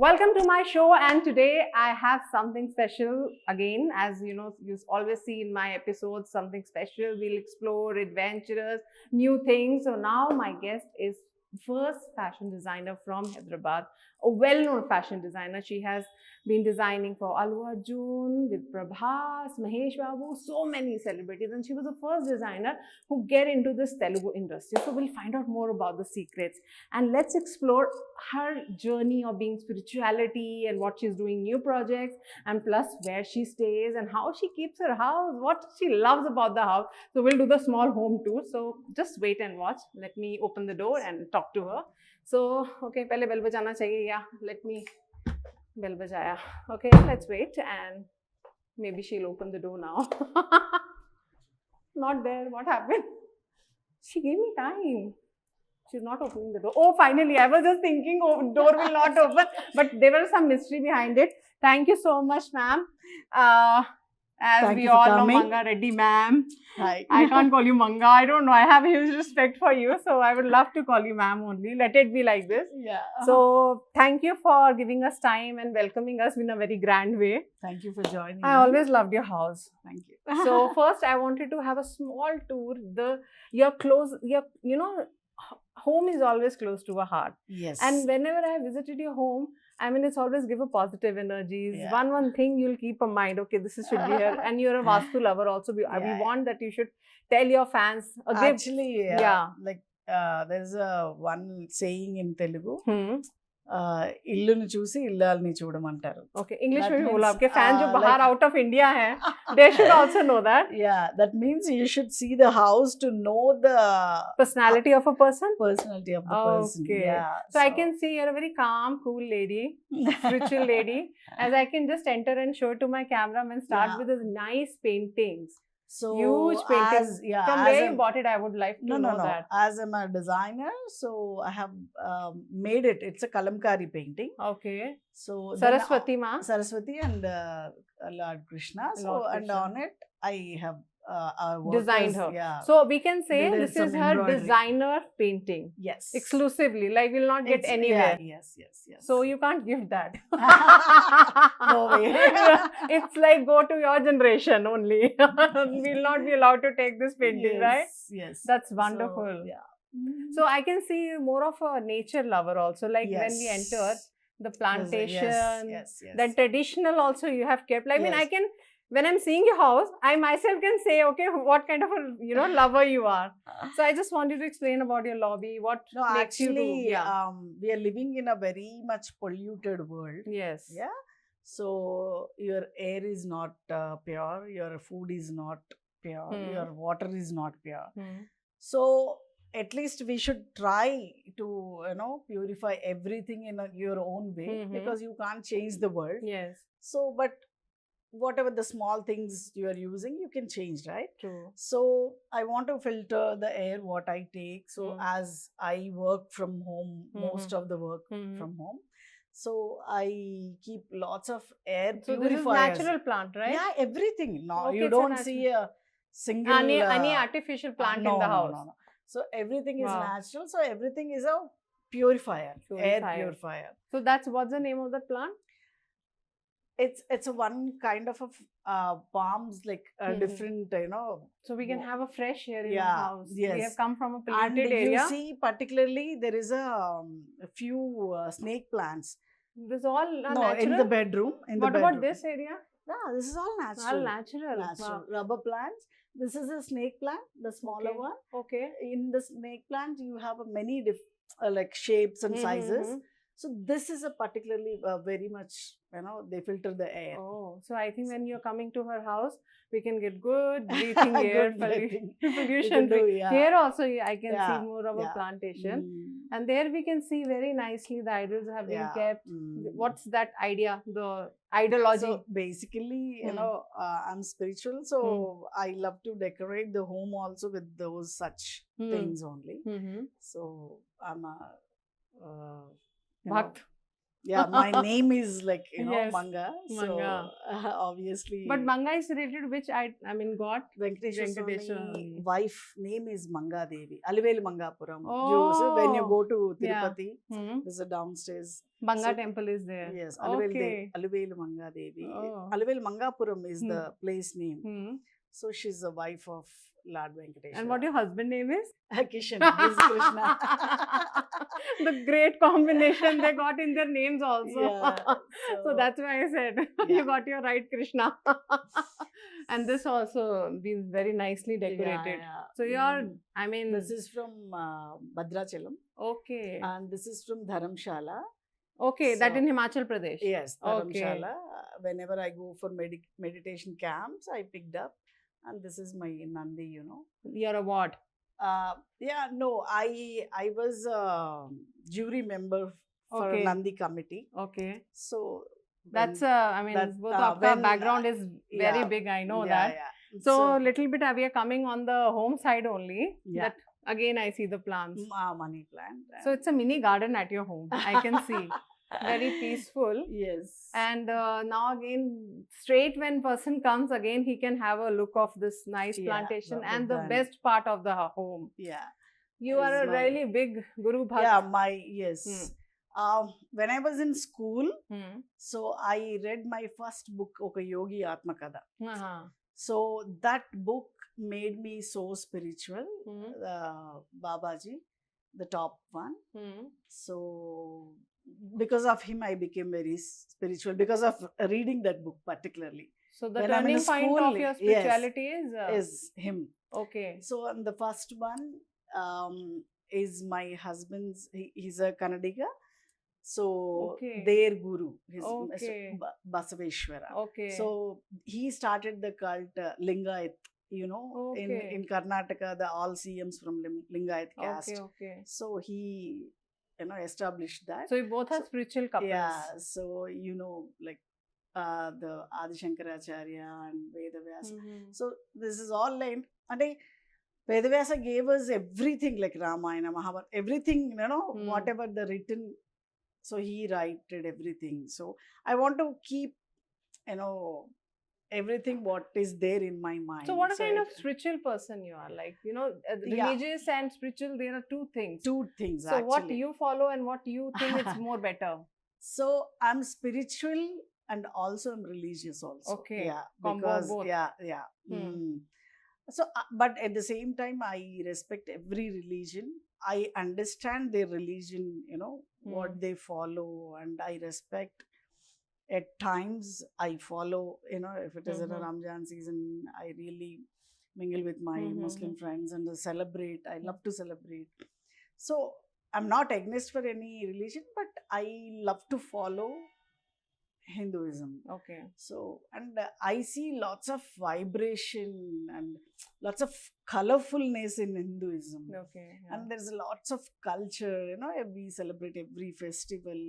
Welcome to my show, and today I have something special again. As you know, you always see in my episodes something special. We'll explore adventurous, new things. So now my guest is first fashion designer from Hyderabad, a well-known fashion designer. She has been designing for Allu Arjun, with Prabhas, Mahesh Babu, so many celebrities, and she was the first designer who get into this Telugu industry. So we'll find out more about the secrets and let's explore her journey of being spirituality and what she's doing, new projects, and plus where she stays and how she keeps her house, what she loves about the house. So we'll do the small home tour. So just wait and watch. Let me open the door and talk to her. So okay, पहले bell बजाना चाहिए, yeah. Let me bell बजाया. Okay, let's wait and maybe she'll open the door now. Not there. What happened? She gave me time. She's not opening the door. Oh, finally. I was just thinking, oh, door will not open. But there was some mystery behind it. Thank you so much, ma'am. As Thank we you for all know, coming. Manga Reddy, ma'am. Hi. I can't call you Manga. I don't know. I have a huge respect for you. So I would love to call you ma'am only. Let it be like this. Yeah. So thank you for giving us time and welcoming us in a very grand way. Thank you for joining. I always loved your house. Thank you. So first I wanted to have a small tour. Home is always close to a heart. Yes. And whenever I visited your home, I mean, it's always give a positive energies. Yeah. One thing you'll keep in mind. Okay, should be here. And you're a Vastu lover also. We Yeah. want that you should tell your fans. Actually, Yeah. like there's a one saying in Telugu. इल्लुनु చూసి ఇల్లాలని చూడమంటారు. Okay, English That में भी means, बोला. आपके fans जो बाहर like- out of India हैं, they should also know that. Yeah, that means you should see the house to know the Personality of a person. personality of the person. Okay. Yeah. So I can see you're a very calm, cool lady, spiritual lady. As I can just enter and show to my cameraman, start Yeah. with his nice paintings. So Huge paintings. From as where a- you bought it, I would like to know that. As I'm a designer, so I have made it. It's a kalamkari painting. Okay. So then Saraswati Ma. Saraswati and Lord Krishna. So Lord and Krishna. on it, I have Designed her. Yeah. So we can say Did this some is her embroidery. designer painting. Yes. Exclusively. Like we'll not get It's- anywhere. Yeah, yes. So you can't give that. No way. It's like go to your generation only. We'll not be allowed to take this painting, right? Yes. That's So, wonderful. yeah. So I can see more of a nature lover also. Like when we Yes. enter the plantation, Yes. then traditional also you have kept. Like, I mean, I Yes. can, when I'm seeing your house, I myself can say, okay, what kind of a lover you are. So I just want you to explain about your lobby. What No, makes you actually, do? Yeah. we are living in a very much polluted world. Yes. Yeah. So your air is not pure, your food is not pure, your water is not pure. So at least we should try to purify everything in your own way, because you can't change the world. Yes. So but whatever the small things you are using, you can change, right? True. So I want to filter the air what I take. So as I work from home, most of the work from home, so I keep lots of air So purifiers. this is natural plant, right? Yeah, everything. No, Okay, you it's a don't see a single Any artificial plant no, in the no, house. no. So everything is Wow. natural. So everything is a purifier, air Purifier. purifier. So what's the name of that plant? It's a one kind of palms, like different, So we can have a fresh air in Yeah, the house. We yes. have come from a and polluted area. you see particularly there is a few snake plants. This all are No, natural. in the bedroom. What about this area? Yeah, this is all natural. All natural. Natural. Rubber plants. This is a snake plant, the smaller Okay. one. Okay. In the snake plant, you have a many like shapes and sizes. So this is a particularly very much, they filter the air. Oh, so I think when you're coming to her house, we can get good breathing air, Good breathing. pollution You can do, free. yeah. Here also I can Yeah, see more of a yeah. plantation. And there we can see very nicely the idols have been Yeah. kept. Mm. What's that idea? The ideology. So basically, I'm spiritual, so I love to decorate the home also with those such things only. So I'm a Bhakt. Yeah, my name is like, Yes, Manga. Manga. So obviously. But Manga is related which I mean God? Venkateshwar Swami Venkateshwar. wife name is Manga Devi. Alivel Mangapuram. Oh. When you go to Yeah. Tirupati, there's a downstairs. Manga So- temple is there. Yes, Okay. Alivel Manga Devi. Oh. Alivel Mangapuram is Hmm. the place name. Hmm. So she's the wife of Lord Venkateshwar. And what your husband name is? Kishan. He's Krishna. The great combination they got in their names also. Yeah, So that's why I said Yeah. you got your right Krishna. And this also been very nicely decorated. Yeah. So you're, Mm. I mean, This is from Bhadrachalam okay. and this is from Dharamshala. Okay, that So- in Himachal Pradesh. Yes, Okay. Dharamshala. Whenever I go for meditation camps, I picked up, and this is my Nandi. You're a what? Yeah, no, I was a jury member for Okay. Nandi committee. Okay. So That's, when- I mean, that, both uh, of the when, background is very yeah, big. I know yeah, that. Yeah. So, little bit we are coming on the home side only. Yeah. That again I see the plants. Money plant. So it's a mini garden at your home. I can see. Very peaceful. Yes. And now again, straight when person comes again, he can have a look of this nice Yeah, plantation the and the garden. best part of the home. Yeah. You are Is a my- really big Guru Bhakt. Yeah, yes. When I was in school, Hmm. so I read my first book, Oka Yogi Atmakada. Uh-huh. So that book made me so spiritual. Hmm. Babaji, the top one. Hmm. So because of him, I became very spiritual because of reading that book particularly. So the When I'm in turning point of school, your yes, spirituality is, Is him. okay. So and the first one is my husband's. He's a Kannadiga. So Okay. their guru, his Okay. Basaveshwara. Okay. So he started the cult Lingayat. Okay. In Karnataka, the all CMs from Lingayat caste. okay, okay. So he, established that. So you both are So- spiritual couples. Yeah. So like the Adi Shankaracharya and Vedavyasa. Mhm. So this is all like, and Vedavyasa gave us everything like Ramayana, Mahabharata, everything, Hmm. whatever the written. So he wrote everything. So I want to keep, everything what is there in my mind. So what kind of spiritual person you are? Like, Yeah. religious and spiritual, there are two things. two things So actually. what you follow and what you think it's more better. So I'm spiritual and also I'm religious also. Okay. Yeah. Combo Because both. yeah. Hmm. Mm. So, but at the same time, I respect every religion. I understand their religion, what Hmm. they follow, and I respect. At times, I follow, if it is in a Mhm. Ramjan season, I really mingle with my Mhm, Muslim friends and celebrate. I love to celebrate. So, I'm not against for any religion, but I love to follow Hinduism. Okay. So, and I see lots of vibration and lots of colorfulness in Hinduism. Okay. Yeah. And there's lots of culture, we celebrate every festival.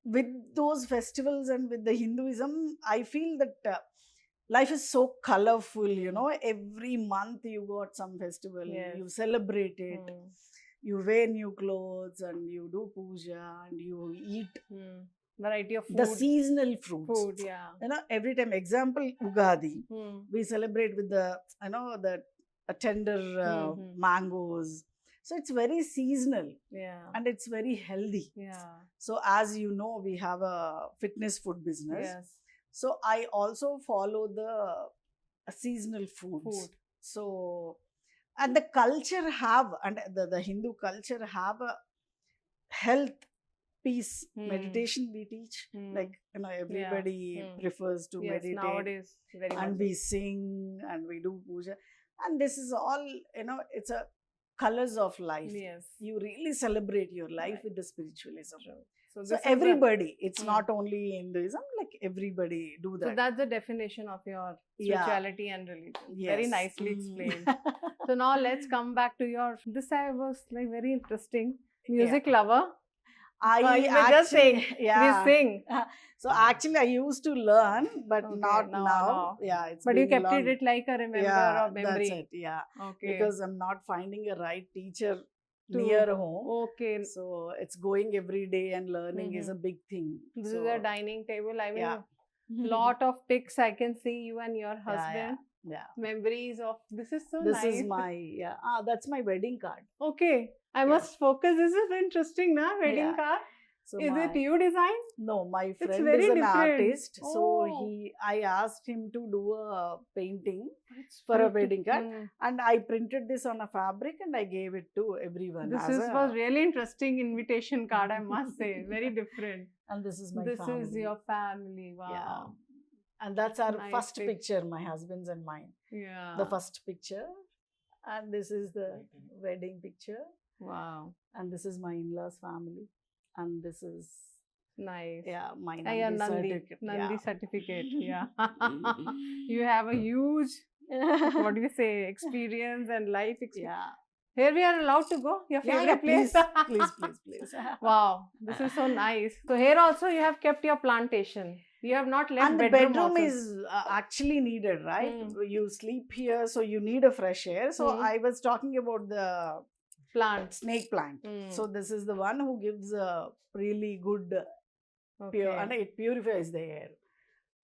With those festivals and with the Hinduism, I feel that life is so colorful, every month you got some festival, Yes. you celebrate it, Hmm. you wear new clothes and you do puja and you eat Hmm. Variety of food. the seasonal fruits. Food, yeah. Every time, example, Ugadi, Hmm. we celebrate with the tender Mhm. mangoes. So it's very seasonal Yeah. and it's very healthy. Yeah. So as you know, we have a fitness food business. Yes. So I also follow the seasonal foods. Food. So, and the culture have, and the Hindu culture have a health, peace, Hmm. meditation we teach. Hmm. Like, everybody Hmm. prefers to Yes, meditate. nowadays very And much. we sing and we do puja. And this is all, it's a colors of life. Yes. You really celebrate your life Right. with the spiritualism. True. So, So this is the- everybody, it's Hmm. not only Hinduism, like everybody do So that. that's the definition of your Yeah. spirituality and religion. Very Yes. nicely Mm. explained. So now let's come back to your. This I was like very interesting. Music lover. I you may just sing. Yeah. We sing. So actually, I used to learn, but Okay, not now, now. now. Yeah, it's But you been kept long. it like a remember Yeah, or memory. that's it. Yeah, Okay. because I'm not finding a right teacher near home. Okay. So it's going every day and learning is a big thing. This So, is a dining table. I mean, yeah. lot of pics I can see you and your Yeah, husband. yeah. Memories of this is so This nice. is my that's my wedding card. Okay, I Yeah. must focus. This is interesting, na? Wedding Yeah. card. So Is my, it you designed? No, my friend very is an different. artist. So Oh. I asked him to do a painting It's for a beautiful. wedding card, and I printed this on a fabric and I gave it to everyone. This as was really interesting invitation card, I must say. Very different. And this is my This family. is your family. Wow. Yeah. And that's our Nice first pic. picture, my husband's and mine. Yeah. The first picture. And this is the wedding picture. Wow. And this is my in-laws family. And this is Nice. my Yeah, Nandi Nandi. certificate. Nandi certificate. Yeah. You have a huge, what do you say, experience and life experience. Yeah. Here we are allowed to go. Your favorite place. Please. Wow, this is so nice. So here also you have kept your plantation. You have not left And the bedroom bedroom also. is actually needed, right? You sleep here, so you need a fresh air. So I was talking about the plant. Snake plant. So this is the one who gives a really good pure, and it purifies the air.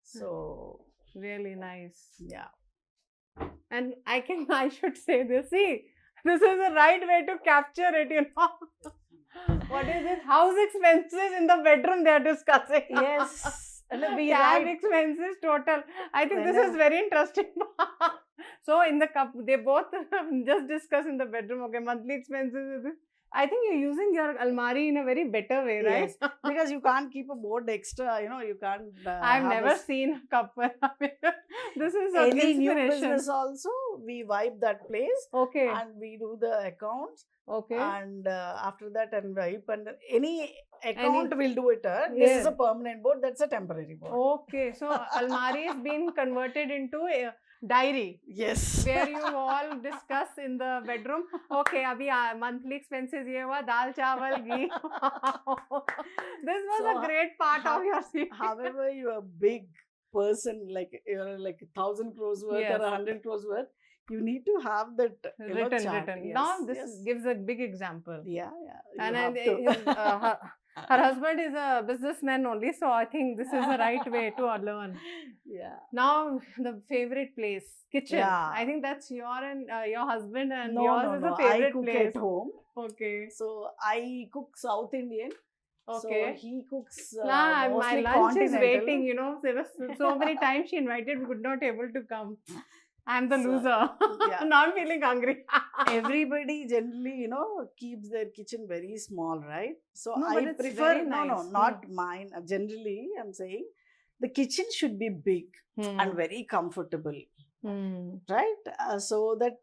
So really nice. Yeah. And I should say this. See, this is the right way to capture it, you know. What is it? House expenses in the bedroom they are discussing. Yes. And cab expenses total. I think this is very interesting. So in the cup, they both just discuss in the bedroom. Okay, monthly expenses is this. I think you're using your almari in a very better way, right? Yes, because you can't keep a board extra. You know, you can't. I've never seen a couple. This is a any new inspiration. business also. We wipe that place. Okay. And we do the accounts. Okay. And after that, and wipe, and any account will do it. This is a permanent board. That's a temporary board. Okay, so almari has been converted into a diary. Yes. Where you all discuss in the bedroom. Okay, abhi monthly expenses ye hua, dal chawal ghee. This was a great part of your series. However, you are a big person, like you're like 1,000 crores worth or 100 crores worth. You need to have that written. Yes, Now this gives a big example. Yeah. And her husband is a businessman only, so I think this is the right way to learn. Yeah. Now the favorite place, kitchen. Yeah. I think that's your husband and No, yours is a favorite I cook place. at home. Okay. So I cook South Indian. Okay. So he cooks my mostly lunch is continental. waiting. You know, there was so many times she invited, we could not able to come. I'm the loser. Yeah. Now I'm feeling hungry. Everybody generally, keeps their kitchen very small, right? So No, I but it's prefer very nice. not mine. Generally, I'm saying the kitchen should be big and very comfortable, right? So that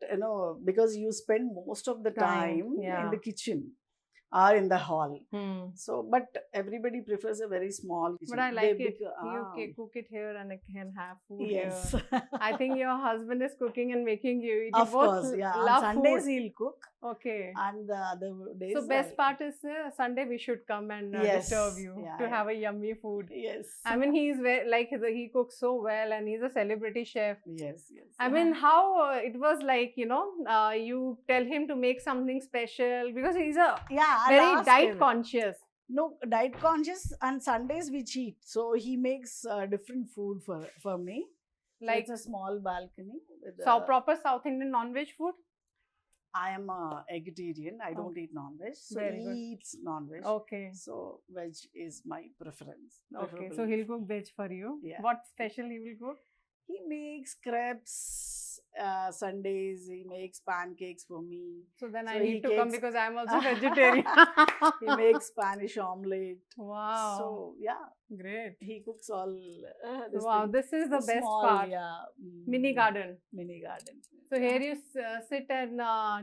because you spend most of the time in the kitchen or in the hall. So, but everybody prefers a very small kitchen. But I like it. You cook it here and I can have food Yes. here. I think your husband is cooking and making you eat. Of course, yeah. On Sundays he'll cook. Okay. And the other days. So best part is Sunday we should come and disturb you to have a yummy food. Yes. I mean he's he cooks so well and he's a celebrity chef. Yes. I mean how it was like you tell him to make something special because he's a very diet conscious. No, diet conscious, and Sundays we cheat. So he makes different food for me. Like it's a small balcony. With, proper South Indian non-veg food? I am a vegetarian. I don't eat non-veg. So he eats non-veg. Okay. So veg is my preference. Okay. So he'll cook veg for you. Yeah. What special he will cook? He makes crepes. Sundays he makes pancakes for me. So then I need to come because I'm also vegetarian. He makes Spanish omelette. Wow. So yeah, great. He cooks all. This is the best part. Yeah. Mini garden. So here you sit and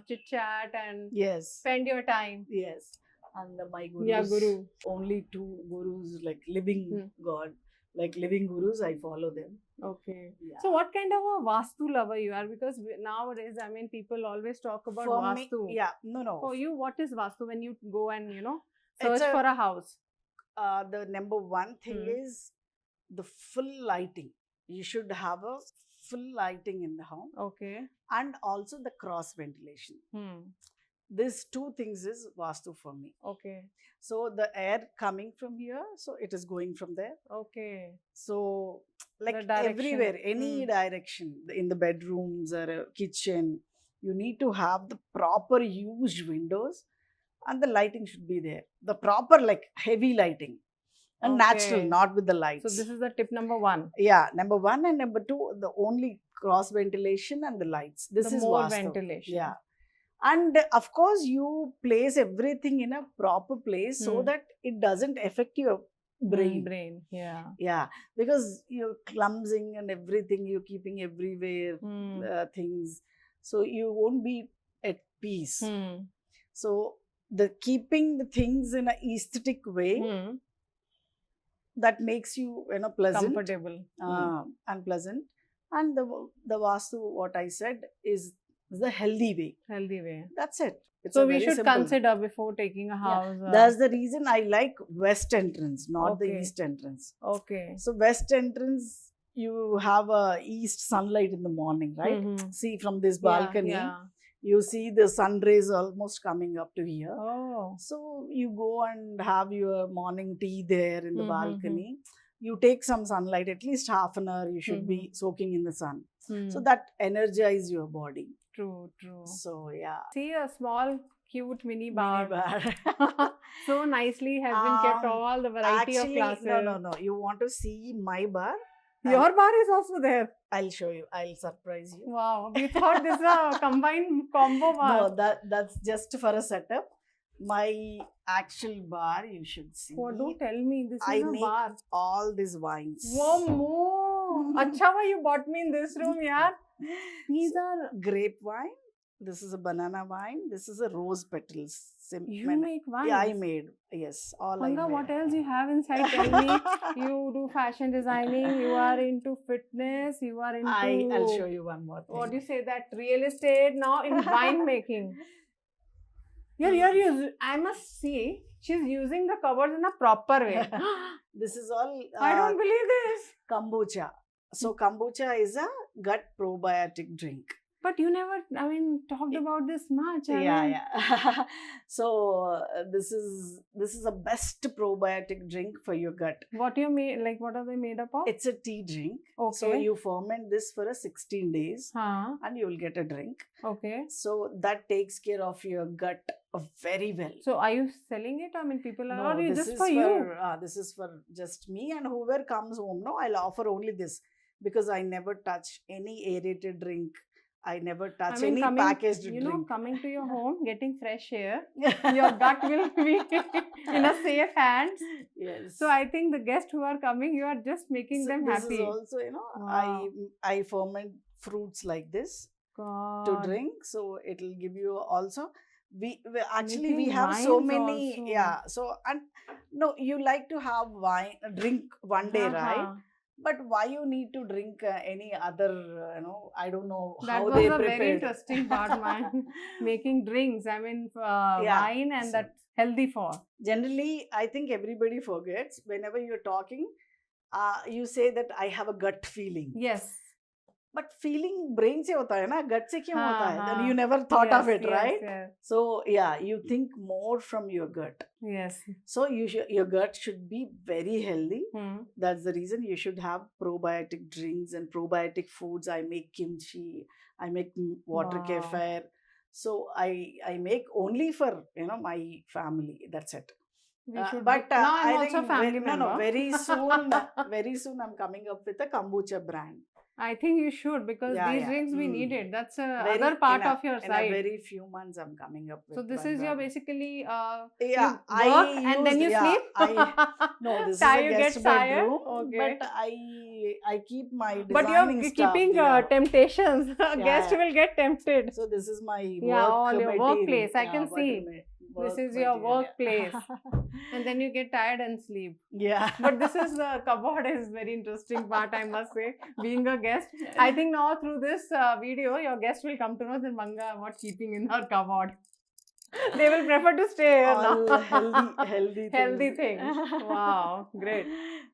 chit chat and spend your time. Yes. And my gurus. Yeah, guru. Only 2 gurus, like living God. Like living gurus, I follow them. Okay. Yeah. So what kind of a Vastu lover you are? Because nowadays, I mean, people always talk about Vastu. No. For you, what is Vastu when you go and, search for a house? The number one thing is the full lighting. You should have a full lighting in the home. Okay. And also the cross ventilation. These two things is Vastu for me. Okay. So the air coming from here, so it is going from there. Okay. So like direction. everywhere, any direction, in the bedrooms or a kitchen, you need to have the proper huge windows and the lighting should be there. The proper like heavy lighting and natural, Okay. not with the lights. So this is the tip number 1. Yeah, number 1 and number 2, the only cross ventilation and the lights. This The is more Vastu. ventilation. Yeah. And of course, you place everything in a proper place so that it doesn't affect your brain. Yeah. Yeah, because you're clumsing and everything, you're keeping everywhere things. So you won't be at peace. So the keeping the things in an aesthetic way that makes you pleasant, comfortable, and pleasant. And the Vastu, what I said, is the healthy way. Healthy way. That's it. It's So a we very should simple- consider before taking a house. That's the reason I like west entrance, not the Okay. east entrance. Okay. So west entrance, you have a east sunlight in the morning, right? See from this balcony, Yeah. you see the sun rays almost coming up to here. Oh. So you go and have your morning tea there in the Mhm, balcony. You take some sunlight, at least half an hour you should be soaking in the sun. So that energize your body. True, true. So yeah. See, a small, cute mini bar. Minibar. So nicely has been kept all the variety Actually, of classes. No. You want to see my bar? Your bar is also there. I'll show you. I'll surprise you. Wow. We thought this is a combined combo bar. No, that's just for a setup. My actual bar, you should see. Oh, do tell me. This is I a make bar. all these wines. Whoa, moo. Acha, why you bought me in this room, yaar? These are... Grape wine. This is a banana wine. This is a rose petals. You make wine? Yeah, I made. Yes, all Panga, I made. what else you have inside? Tell me. You do fashion designing. You are into fitness. You are into... I'll show you one more thing. What do you say? That real estate now in wine making. I must see. She's using the cupboards in a proper way. This is all... I don't believe this. Kombucha. So kombucha is a gut probiotic drink. But you never, talked about this much. Yeah. So this is the best probiotic drink for your gut. What you made? Like, what are they made up of? It's a tea drink. Okay. So you ferment this for 16 days, Huh. and you will get a drink. Okay. So that takes care of your gut very well. So are you selling it? People are, No, or you this just is for you? This is for just me and whoever comes home. No, I'll offer only this because I never touch any aerated drink. I never touch any packaged drink. Coming to your home, getting fresh air, your gut will be in a safe hands. Yes. So I think the guests who are coming, you are just making them happy. This is also, Wow. I ferment fruits like this God. to drink. So it'll give you also. We actually Making have so wines many. also. Yeah. So and no, you like to have drink one day, right? Uh-huh. But why you need to drink any other, I don't know That how was they a prepared. very interesting part, man. Making drinks, wine and So- that's healthy for. Generally, I think everybody forgets whenever you're talking, you say that I have a gut feeling. Yes. But feeling brain se hota hai na, gut se kyun hota hai? Then हाँ. you never thought of it, Yes, right? Yes. So yeah, you think more from your gut. Yes. So your gut should be very healthy. Hmm. That's the reason you should have probiotic drinks and probiotic foods. I make kimchi, I make water Wow. kefir. So I make only for my family. That's it. We should But now I'm I also think a family member. very soon I'm coming up with a kombucha brand. I think you should because Yeah, these yeah. drinks we need it. That's Very- another part in a- of your In a side. very few months, I'm coming up with. So this one is your brand. basically Yeah, you work and then you sleep. No, this Tired, is a get guest tired. bedroom. Okay. But I keep my designing But you're stuff, keeping yeah. temptations. A guest yeah. will get tempted. So this is my Yeah, work all your material. workplace, I can what see. you may- This work is your material, workplace. yeah. And then you get tired and sleep. Yeah. But this is the cupboard is very interesting part, I must say. Being a guest, I think now through this video, your guest will come to know that Manga what keeping in her cupboard. They will prefer to stay here All now. healthy Healthy things. Wow, great.